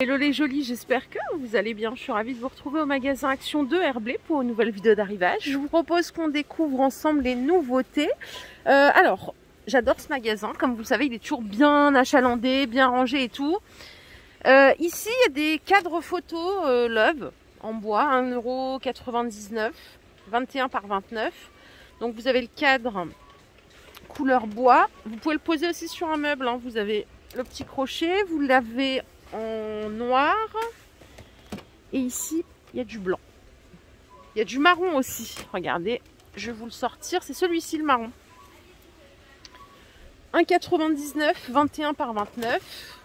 Hello les jolis, j'espère que vous allez bien. Je suis ravie de vous retrouver au magasin Action de Herblay pour une nouvelle vidéo d'arrivage. Je vous propose qu'on découvre ensemble les nouveautés. Alors, j'adore ce magasin. Comme vous le savez, il est toujours bien achalandé, bien rangé et tout. Ici, il y a des cadres photos Love en bois, 1,99 €, 21 par 29. Donc vous avez le cadre couleur bois. Vous pouvez le poser aussi sur un meuble, hein. Vous avez le petit crochet, vous l'avez en noir. Et ici, il y a du blanc. Il y a du marron aussi. Regardez, je vais vous le sortir. C'est celui-ci, le marron. 1,99 €, 21 par 29.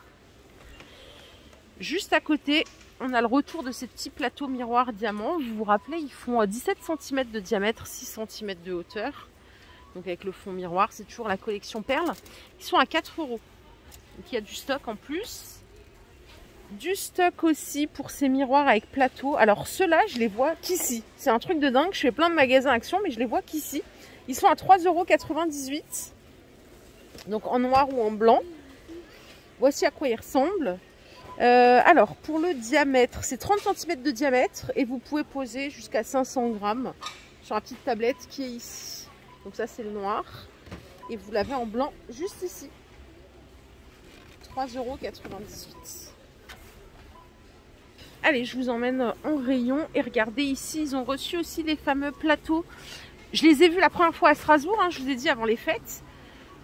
Juste à côté, on a le retour de ces petits plateaux miroirs diamants. Vous vous rappelez, ils font 17 cm de diamètre, 6 cm de hauteur. Donc avec le fond miroir, c'est toujours la collection perles. Ils sont à 4 €. Donc il y a du stock en plus. Du stock aussi pour ces miroirs avec plateau. Alors ceux-là, je les vois qu'ici. C'est un truc de dingue. Je fais plein de magasins Action, mais je les vois qu'ici. Ils sont à 3,98 €. Donc en noir ou en blanc. Voici à quoi ils ressemblent. Alors pour le diamètre, c'est 30 cm de diamètre. Et vous pouvez poser jusqu'à 500 grammes sur la petite tablette qui est ici. Donc ça c'est le noir. Et vous l'avez en blanc juste ici. 3,98 €. Allez, je vous emmène en rayon et regardez ici, ils ont reçu aussi les fameux plateaux. Je les ai vus la première fois à Strasbourg, hein, je vous ai dit avant les fêtes.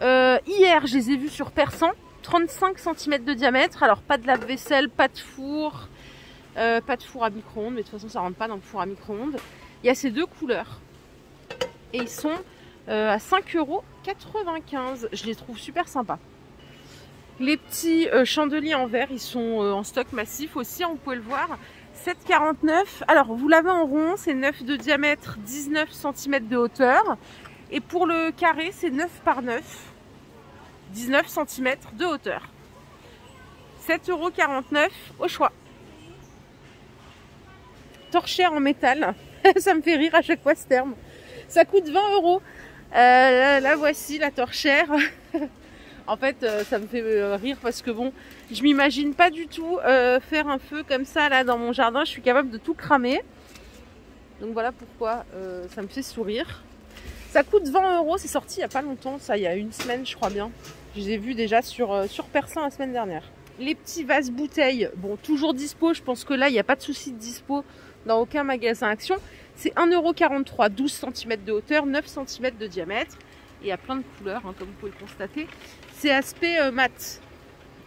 Hier, je les ai vus sur Persan, 35 cm de diamètre. Alors pas de lave-vaisselle, pas de four à micro-ondes, mais de toute façon ça rentre pas dans le four à micro-ondes. Il y a ces deux couleurs et ils sont à 5,95 €. Je les trouve super sympas. Les petits chandeliers en verre, ils sont en stock massif aussi, hein, vous pouvez le voir. 7,49 €. Alors, vous l'avez en rond, c'est 9 de diamètre, 19 cm de hauteur. Et pour le carré, c'est 9 par 9, 19 cm de hauteur. 7,49 € au choix. Torchère en métal. Ça me fait rire à chaque fois ce terme. Ça coûte 20 €. La voici, la torchère. En fait, ça me fait rire parce que bon, je m'imagine pas du tout faire un feu comme ça là dans mon jardin. Je suis capable de tout cramer. Donc voilà pourquoi ça me fait sourire. Ça coûte 20 €. C'est sorti il n'y a pas longtemps, ça, il y a une semaine, je crois bien. Je les ai vus déjà sur Persan la semaine dernière. Les petits vases bouteilles, bon, toujours dispo. Je pense que là, il n'y a pas de souci de dispo dans aucun magasin Action. C'est 1,43 €, 12 cm de hauteur, 9 cm de diamètre. Et il y a plein de couleurs, hein, comme vous pouvez le constater. C'est aspect mat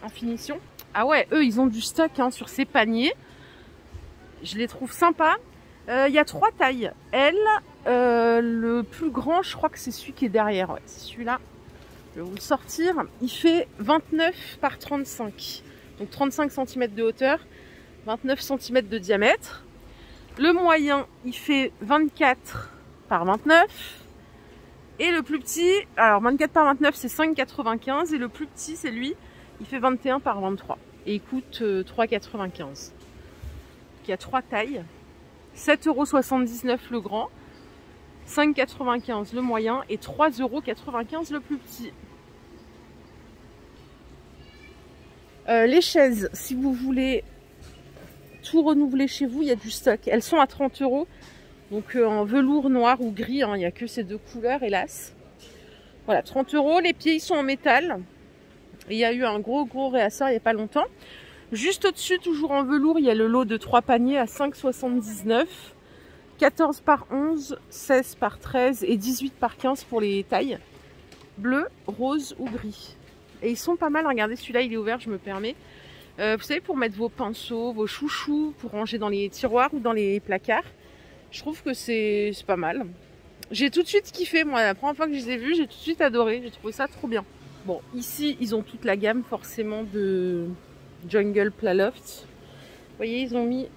en finition. Ah ouais, eux, ils ont du stock, hein, sur ces paniers. Je les trouve sympas. Il y a 3 tailles. L, le plus grand, je crois que c'est celui qui est derrière. Ouais, c'est celui-là. Je vais vous le sortir. Il fait 29 par 35. Donc 35 cm de hauteur, 29 cm de diamètre. Le moyen, il fait 24 par 29. Et le plus petit, alors 24 par 29, c'est 5,95 €. Et le plus petit, c'est lui, il fait 21 par 23. Et il coûte 3,95 €. Il y a 3 tailles. 7,79 € le grand, 5,95 € le moyen et 3,95 € le plus petit. Les chaises, si vous voulez tout renouveler chez vous, il y a du stock. Elles sont à 30 €. Donc en velours noir ou gris, hein, il n'y a que ces deux couleurs, hélas. Voilà, 30 €. Les pieds, ils sont en métal. Et il y a eu un gros réassort il n'y a pas longtemps. Juste au-dessus, toujours en velours, il y a le lot de 3 paniers à 5,79 €. 14 par 11, 16 par 13 et 18 par 15 pour les tailles. Bleu, rose ou gris. Et ils sont pas mal. Regardez, celui-là, il est ouvert, je me permets. Vous savez, pour mettre vos pinceaux, vos chouchous, pour ranger dans les tiroirs ou dans les placards. Je trouve que c'est pas mal. J'ai tout de suite kiffé, moi, la première fois que je les ai vus, j'ai tout de suite adoré. J'ai trouvé ça trop bien. Bon, ici, ils ont toute la gamme, forcément, de Jungle Plaloft. Vous voyez, ils ont mis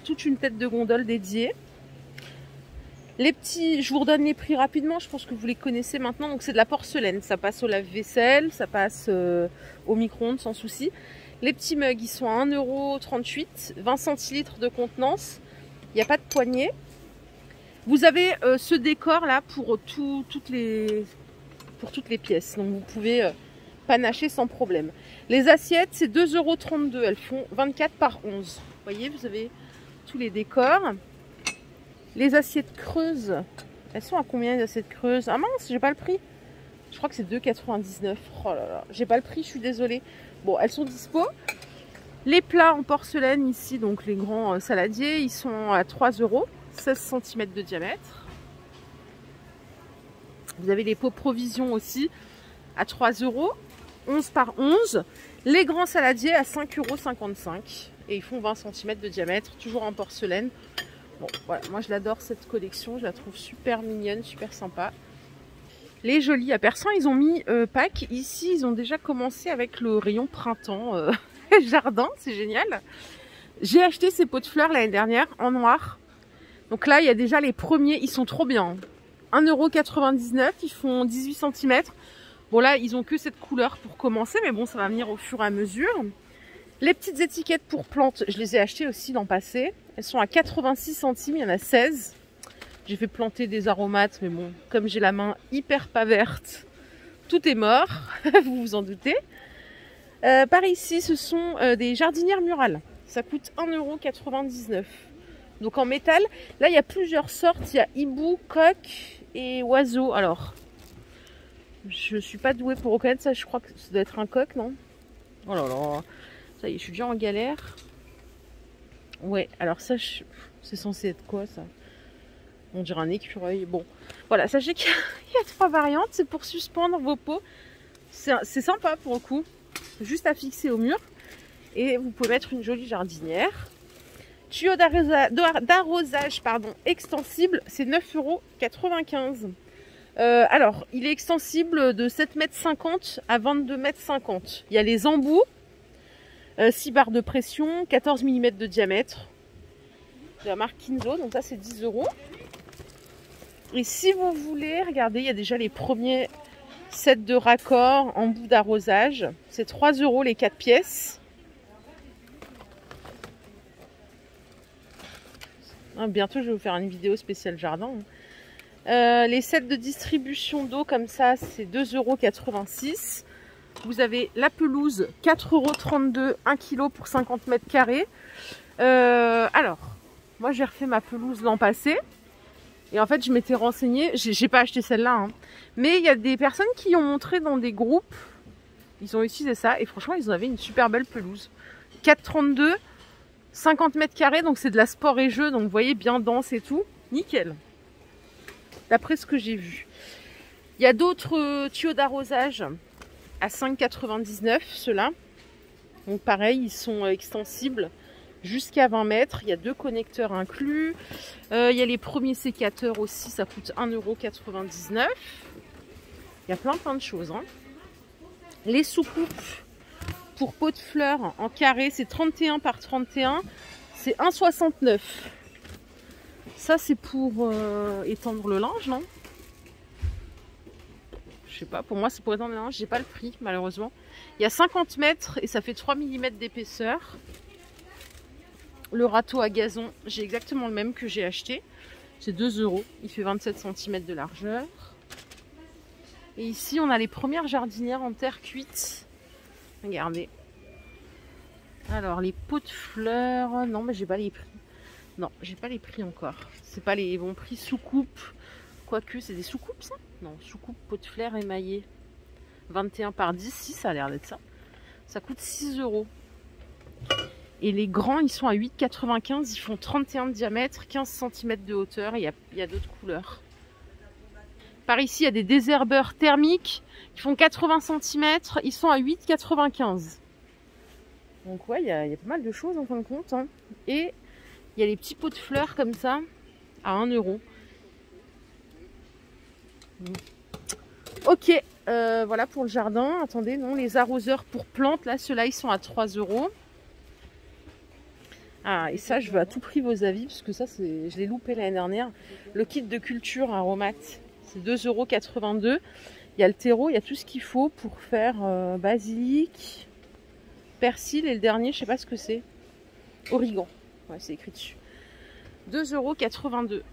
toute une tête de gondole dédiée. Les petits, je vous redonne les prix rapidement, je pense que vous les connaissez maintenant. Donc c'est de la porcelaine, ça passe au lave-vaisselle, ça passe au micro-ondes sans souci. Les petits mugs, ils sont à 1,38 €, 20 centilitres de contenance. Il n'y a pas de poignée. Vous avez ce décor là pour toutes les pièces. Donc vous pouvez panacher sans problème. Les assiettes, c'est 2,32 €. Elles font 24 par 11. Vous voyez, vous avez tous les décors. Les assiettes creuses, elles sont à combien les assiettes creuses? Ah mince, j'ai pas le prix. Je crois que c'est 2,99 €. Oh là là, j'ai pas le prix, je suis désolée. Bon, elles sont dispo. Les plats en porcelaine ici, donc les grands saladiers, ils sont à 3 €, 16 cm de diamètre. Vous avez les pots provisions aussi à 3 €, 11 par 11. Les grands saladiers à 5,55 € et ils font 20 cm de diamètre, toujours en porcelaine. Bon, voilà, moi je l'adore cette collection, je la trouve super mignonne, super sympa. Les jolis à Persan, ils ont mis Pâques. Ici, ils ont déjà commencé avec le rayon printemps jardin, c'est génial. J'ai acheté ces pots de fleurs l'année dernière en noir. Donc là, il y a déjà les premiers, ils sont trop bien. 1,99 €, ils font 18 cm. Bon là, ils ont que cette couleur pour commencer, mais bon, ça va venir au fur et à mesure. Les petites étiquettes pour plantes, je les ai achetées aussi l'an passé. Elles sont à 86 centimes, il y en a 16. J'ai fait planter des aromates, mais bon, comme j'ai la main hyper pas verte, tout est mort, vous vous en doutez. Par ici, ce sont des jardinières murales. Ça coûte 1,99 €. Donc en métal, là il y a plusieurs sortes. Il y a hibou, coq et oiseau. Alors, je suis pas douée pour reconnaître ça. Je crois que ça doit être un coq, non? Oh là là, ça y est, je suis déjà en galère. Ouais, alors ça, c'est censé être quoi ça? On dirait un écureuil. Bon, voilà, sachez qu'il y a 3 variantes. C'est pour suspendre vos pots. C'est sympa pour le coup. Juste à fixer au mur. Et vous pouvez mettre une jolie jardinière. Tuyau d'arrosage extensible, c'est 9,95 €. Alors, il est extensible de 7,50 m à 22,50 m. Il y a les embouts, 6 barres de pression, 14 mm de diamètre. De la marque Kinzo, donc ça c'est 10 €. Et si vous voulez, regardez, il y a déjà les premiers sets de raccords embouts d'arrosage. C'est 3 € les 4 pièces. Bientôt, je vais vous faire une vidéo spéciale jardin. Les sets de distribution d'eau comme ça, c'est 2,86 €. Vous avez la pelouse, 4,32 €, 1 kg pour 50 mètres carrés. Alors, moi j'ai refait ma pelouse l'an passé. Et en fait, je m'étais renseignée. J'ai pas acheté celle-là. Hein, mais il y a des personnes qui ont montré dans des groupes. Ils ont utilisé ça. Et franchement, ils avaient une super belle pelouse. 4,32 €. 50 mètres carrés, donc c'est de la sport et jeux, donc vous voyez, bien dense et tout. Nickel. D'après ce que j'ai vu. Il y a d'autres tuyaux d'arrosage à 5,99 €, ceux-là. Donc pareil, ils sont extensibles jusqu'à 20 mètres. Il y a 2 connecteurs inclus. Il y a les premiers sécateurs aussi, ça coûte 1,99 €. Il y a plein de choses. Hein. Les soucoupes pour pot de fleurs en carré, c'est 31 par 31, c'est 1,69 €. Ça, c'est pour étendre le linge, non? Je sais pas, pour moi, c'est pour étendre le linge. J'ai pas le prix, malheureusement. Il y a 50 mètres et ça fait 3 mm d'épaisseur. Le râteau à gazon, j'ai exactement le même que j'ai acheté. C'est 2 €. Il fait 27 cm de largeur. Et ici, on a les premières jardinières en terre cuite. Regardez. Alors, les pots de fleurs. Non, mais j'ai pas les prix. Non, j'ai pas les prix encore. C'est pas les bons prix. Soucoupe. Quoique, c'est des soucoupes, ça? Non, soucoupe pot de fleurs émaillé. 21 par 10. Si, ça a l'air d'être ça. Ça coûte 6 €. Et les grands, ils sont à 8,95 €. Ils font 31 de diamètre, 15 cm de hauteur. Et il y a d'autres couleurs. Par ici, il y a des désherbeurs thermiques qui font 80 cm. Ils sont à 8,95 €. Donc ouais, il y a pas mal de choses en fin de compte. Hein. Et il y a les petits pots de fleurs comme ça à 1 €. Ok, voilà pour le jardin. Attendez, non, les arroseurs pour plantes, là, ceux-là, ils sont à 3 €. Ah, et ça, je veux à tout prix vos avis, parce que ça, je l'ai loupé l'année dernière. Le kit de culture aromate, c'est 2,82 €. Il y a le terreau, il y a tout ce qu'il faut pour faire basilic, persil, et le dernier, je sais pas ce que c'est. Origan, ouais, c'est écrit dessus. 2,82 €.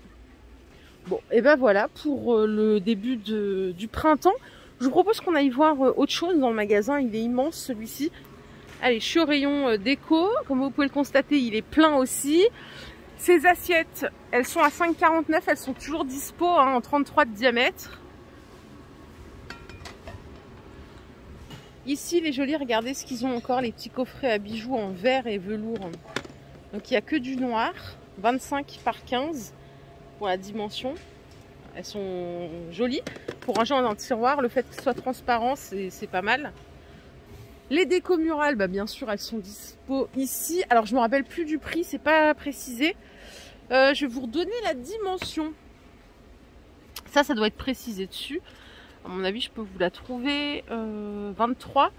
Bon, et ben voilà pour le début du printemps. Je vous propose qu'on aille voir autre chose dans le magasin. Il est immense celui-ci. Allez, je suis au rayon déco. Comme vous pouvez le constater, il est plein aussi. Ces assiettes, elles sont à 5,49 €. Elles sont toujours dispo hein, en 33 de diamètre. Ici, les jolis, regardez ce qu'ils ont encore. Les petits coffrets à bijoux en verre et velours. Donc, il n'y a que du noir. 25 par 15 pour la dimension. Elles sont jolies. Pour ranger dans le tiroir, le fait que ce soit transparent, c'est pas mal. Les décos murales, bah bien sûr, elles sont dispo ici. Alors, je ne me rappelle plus du prix, c'est pas précisé. Je vais vous redonner la dimension. Ça doit être précisé dessus. À mon avis, je peux vous la trouver 23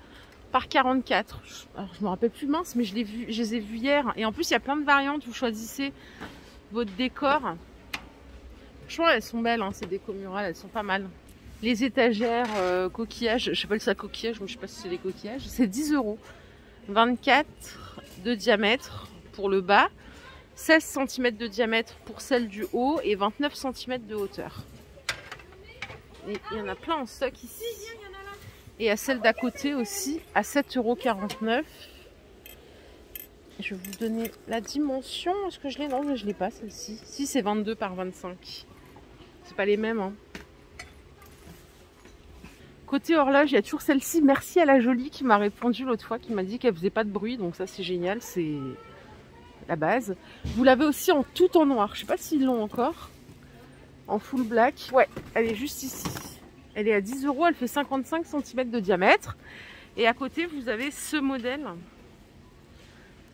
par 44. Alors, je me rappelle plus mince, mais je les ai vus hier. Et en plus, il y a plein de variantes. Vous choisissez votre décor. Franchement, elles sont belles, hein, ces décos murales. Elles sont pas mal. Les étagères coquillages, j'appelle ça coquillage, mais je sais pas si c'est des coquillages. C'est 10 €. 24 de diamètre pour le bas. 16 cm de diamètre pour celle du haut. Et 29 cm de hauteur. Et il y en a plein en stock ici. Et à celle d'à côté aussi, à 7,49 €. Je vais vous donner la dimension. Est-ce que je l'ai? Non, mais je l'ai pas celle-ci. Si, c'est 22 par 25. C'est pas les mêmes. Hein. Côté horloge, il y a toujours celle-ci. Merci à la jolie qui m'a répondu l'autre fois, qui m'a dit qu'elle faisait pas de bruit. Donc ça, c'est génial. C'est la base. Vous l'avez aussi en tout en noir. Je sais pas s'ils l'ont encore. En full black. Ouais, elle est juste ici. Elle est à 10 €. Elle fait 55 cm de diamètre. Et à côté, vous avez ce modèle.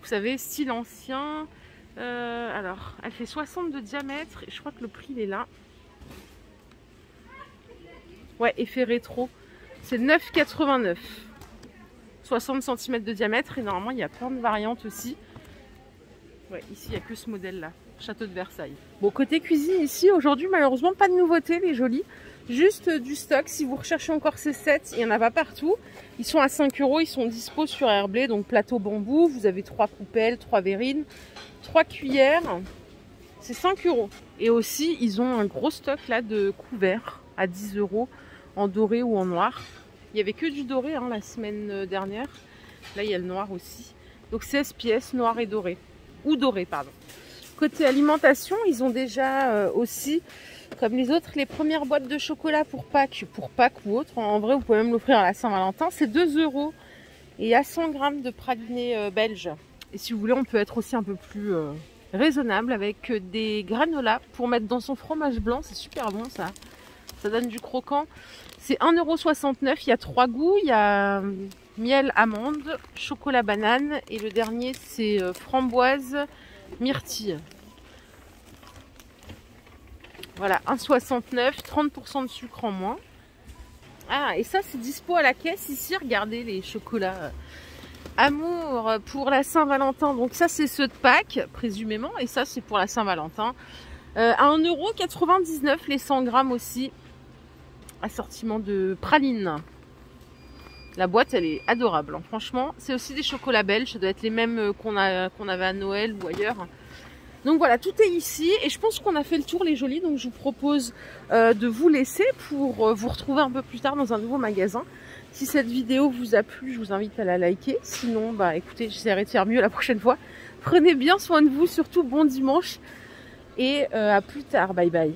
Vous savez, style ancien. Alors, elle fait 60 de diamètre. Et je crois que le prix, il est là. Ouais, effet rétro. C'est 9,89 €. 60 cm de diamètre. Et normalement, il y a plein de variantes aussi. Ouais, ici, il n'y a que ce modèle-là. Château de Versailles. Bon, côté cuisine, ici, aujourd'hui, malheureusement, pas de nouveautés, les jolis. Juste du stock. Si vous recherchez encore ces sets, il n'y en a pas partout. Ils sont à 5 €. Ils sont dispo sur Airblay. Donc, plateau bambou. Vous avez 3 coupelles, 3 verrines, 3 cuillères. C'est 5 €. Et aussi, ils ont un gros stock là de couverts à 10 € en doré ou en noir. Il n'y avait que du doré hein, la semaine dernière. Là, il y a le noir aussi. Donc, 16 pièces, noir et doré. Ou doré, pardon. Côté alimentation, ils ont déjà aussi, comme les autres, les premières boîtes de chocolat pour Pâques ou autre. En vrai, vous pouvez même l'offrir à la Saint-Valentin. C'est 2 € et il y a 100 g de praliné belge. Et si vous voulez, on peut être aussi un peu plus raisonnable avec des granolas pour mettre dans son fromage blanc. C'est super bon ça. Ça donne du croquant. C'est 1,69 €. Il y a 3 goûts. Il y a miel, amande, chocolat, banane. Et le dernier, c'est framboise, myrtille. Voilà, 1,69 €, 30 % de sucre en moins. Ah, et ça, c'est dispo à la caisse ici. Regardez les chocolats Amour pour la Saint-Valentin. Donc ça, c'est ceux de Pâques, présumément. Et ça, c'est pour la Saint-Valentin. À 1,99 € les 100 g aussi. Assortiment de pralines. La boîte, elle est adorable. Hein. Franchement, c'est aussi des chocolats belges. Ça doit être les mêmes qu'on avait à Noël ou ailleurs. Donc voilà, tout est ici. Et je pense qu'on a fait le tour, les jolis. Donc je vous propose de vous laisser pour vous retrouver un peu plus tard dans un nouveau magasin. Si cette vidéo vous a plu, je vous invite à la liker. Sinon, bah écoutez, j'essaierai de faire mieux la prochaine fois. Prenez bien soin de vous. Surtout, bon dimanche. Et à plus tard. Bye bye.